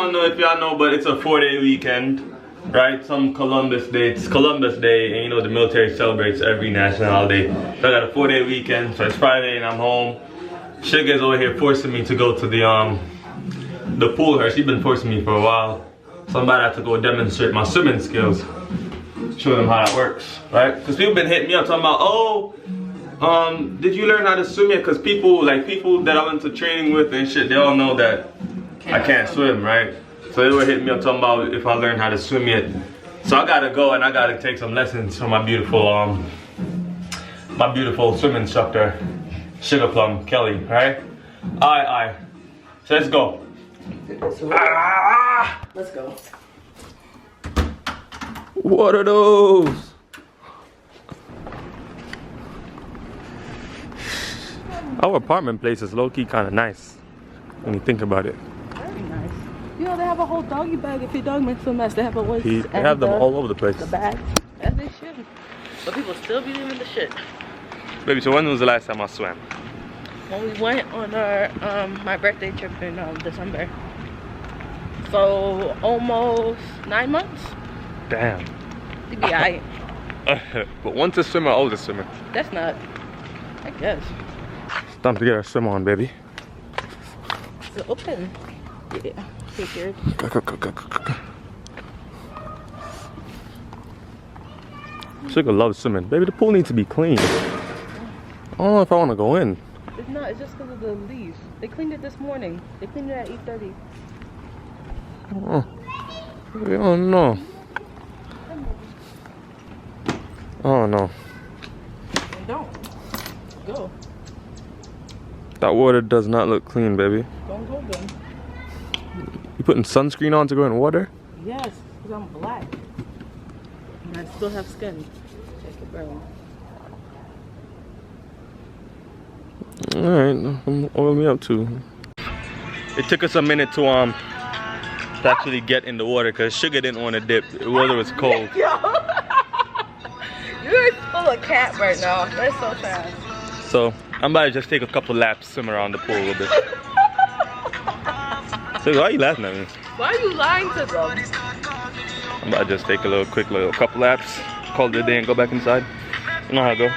don't know if y'all know, but it's a 4-day weekend, right? Some Columbus Day. It's Columbus Day, and you know the military celebrates every national holiday. So I got a 4-day weekend, so it's Friday and I'm home. Shugga's over here forcing me to go to the pool. Her, she's been forcing me for a while. So I'm about to have to go demonstrate my swimming skills. Show them how that works, right? Because people been hitting me up talking about, oh, did you learn how to swim yet? Because people that I went to training with and shit, they all know that I can't swim, right? So they were hitting me up talking about if I learned how to swim yet. So I gotta go and I gotta take some lessons from my beautiful swim instructor, Sugar Plum Kelly, right? Aye. So let's go. Let's go. What are those? Our apartment place is low-key kind of nice when you think about it. Very nice. You know, they have a whole doggy bag if your dog makes a mess. They have a waste. They have them all over the place. The bag. As they should. But people still be leaving the shit. Baby, so when was the last time I swam? When we went on our my birthday trip in December. So almost 9 months. Damn. To be alright. But once a swimmer, always a swimmer. That's not. I guess. It's time to get our swim on, baby. Is it open? Yeah. Figured. Sugar loves swimming. Baby, the pool needs to be clean. I don't know if I want to go in. It's not. It's just because of the leaves. They cleaned it this morning. They cleaned it at 8:30. Oh. Oh no. Oh no. Don't. Go. That water does not look clean, baby. Don't go then. You putting sunscreen on to go in water? Yes, because I'm black. And I still have skin. Check it, bro. Alright, oil me up too. It took us a minute to actually get in the water because Sugar didn't want to dip. The water was cold. Yo! You're full of cat right now. That's so fast. So I'm about to just take a couple laps, swim around the pool a little bit. So why are you laughing at me? Why are you lying to them? I'm about to just take a couple laps, call it a day and go back inside. You know how I go.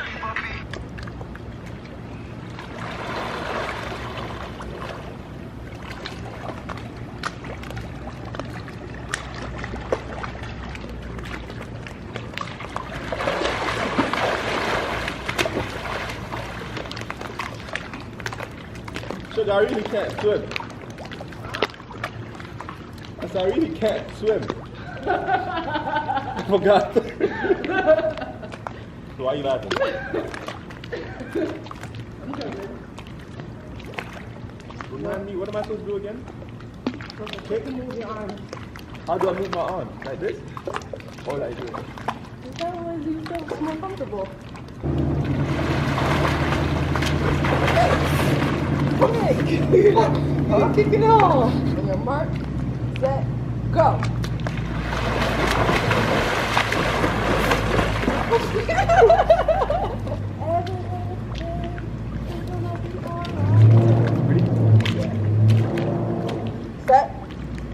I really can't swim. I said, I really can't swim. I forgot. So why are you laughing? Remind me, what am I supposed to do again? Take and move your arms. How do I move my arms? Like this? Or like this? That way you feel more comfortable. Okay, you're kicking it off. On your mark, set, go. Set,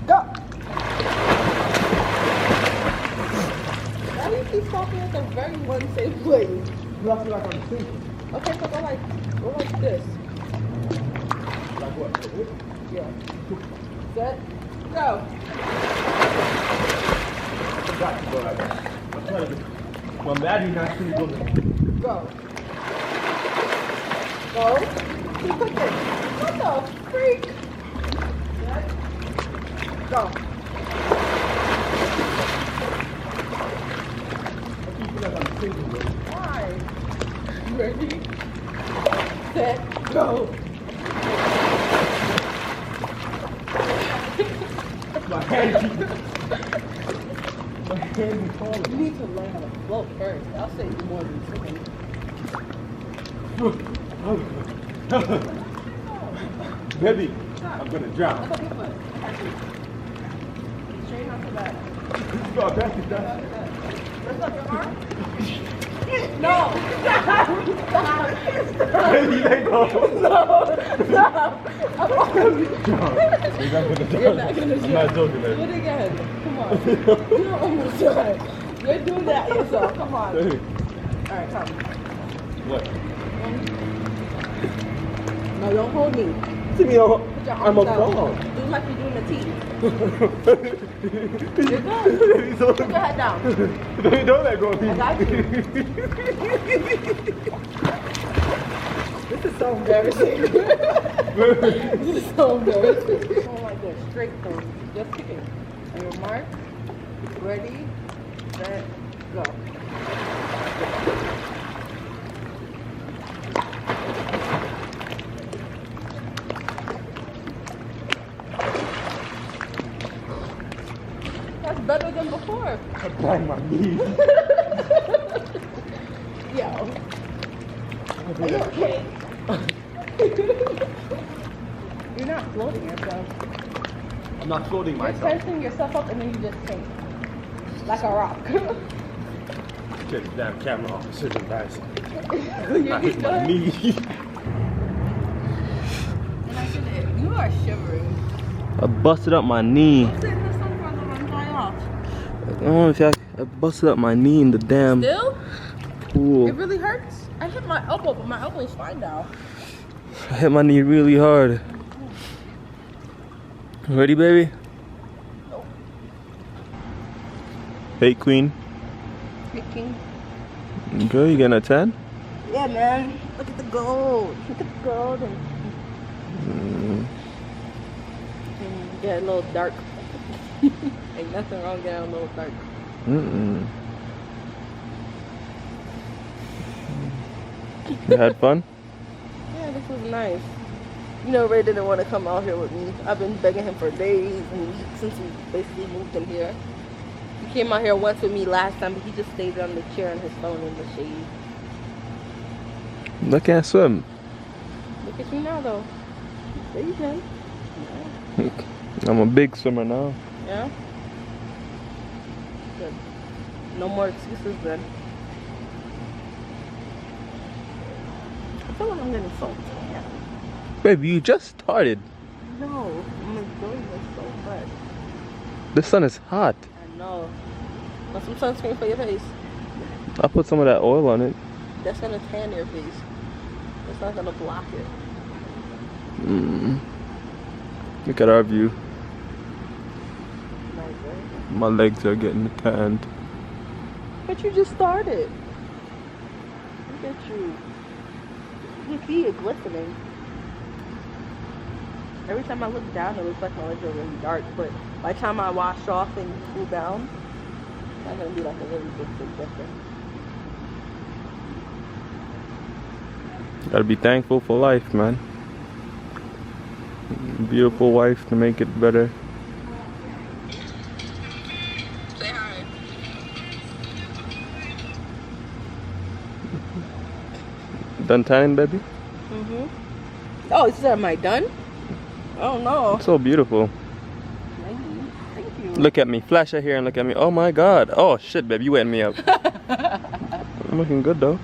go. Why do you keep talking at the very one same place? You have to like on the table. Okay, so go like this. Like what? Like this? Yeah. Set, go. I forgot to go like that. I'm trying to. Well, I'm adding actually go there. Go. Go. Keep clicking. What the freak? Set, go. I keep feeling like I'm thinking, bro. Why? You ready? Set, go. My hand keeps. My hand is falling. You need to learn how to float first. I'll say you more than swimming. Baby, I'm gonna drown. That's okay, but straight not to back. Go back to that. Lift up your arm. No. Stop. Let go. No. Stop. You're not gonna do it. I'm not joking, Do man. it again. Come on. You're almost done. You're doing that yourself. Come on. Alright, come. What? No, don't hold me. See me, Put your I'm arms a out. frog. Do like you're doing the T. You're good. Put your head down. Don't let go of me. I got you. This is so embarrassing. This is so embarrassing. Oh my gosh, straight though. Just kicking. On your mark. Ready, set, go. That's better than before. I banged my knees. Yo. Are you okay? You're not floating yourself. I'm not floating You're myself. tensing yourself up and then you just sink. Like a rock. Get the damn camera off. This is embarrassing. I hit my knee. And I did it. You are shivering. I busted up my knee. Sit in the sun for a little and dry off. I don't know if I busted up my knee in the damn Still? pool. It really hurts? I hit my elbow, but my elbow is fine now. I hit my knee really hard. Ready, baby? Nope. Hey, queen. Picking. Girl, you getting a 10? Yeah, man. Look at the gold. Look at the gold. And get a little dark. Ain't nothing wrong getting a little dark. You had fun? Yeah, this was nice. You know, Ray didn't want to come out here with me. I've been begging him for days and weeks since we basically moved him here. He came out here once with me last time, but he just stayed on the chair on his phone in the shade. I can't swim. Look at you now, though. There you can. I'm a big swimmer now. Yeah? Good. No more excuses then. I feel like I'm getting so tan. Baby, you just started. No, I'm enjoying this so much. The sun is hot. I know. Want some sunscreen for your face? I'll put some of that oil on it. That's gonna tan your face. It's not gonna block it. Look at our view. Nice, right? My legs are getting tanned. But you just started. Look at you. Your feet are glistening. Every time I look down, it looks like my legs are really dark. But by the time I wash off and cool down, it's not gonna be like a really big difference. Gotta be thankful for life, man. Beautiful wife to make it better. Say hi. Done tanning, baby? Oh, is that am I done? Oh no. So beautiful. Thank you. Look at me. Flash out here and look at me. Oh my god. Oh shit, baby. You wetting me up. I'm looking good though.